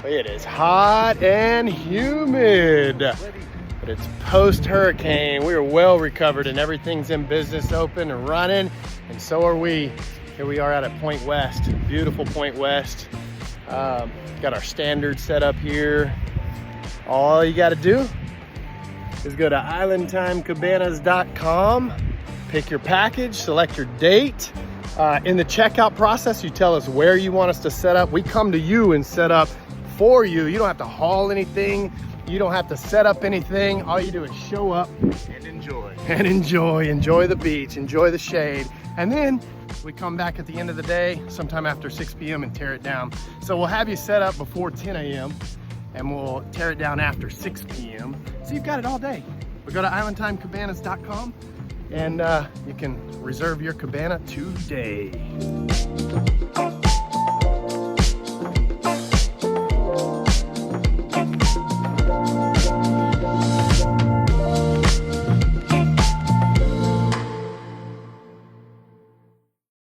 It is hot and humid, but it's post-hurricane. We are well recovered and everything's in business, open and running, and so are we. Here we are out at Point West, beautiful Point West. Got our standard set up here. All you gotta do is go to islandtimecabanas.com, pick your package, select your date. In the checkout process, you tell us where you want us to set up. We come to you and set up for you. You don't have to haul anything. You don't have to set up anything. All you do is show up And enjoy. and enjoy the beach, enjoy the shade. And then we come back at the end of the day, sometime after 6 p.m. and tear it down. So we'll have you set up before 10 a.m. and we'll tear it down after 6 p.m. So you've got it all day. We go to islandtimecabanas.com and you can reserve your cabana today.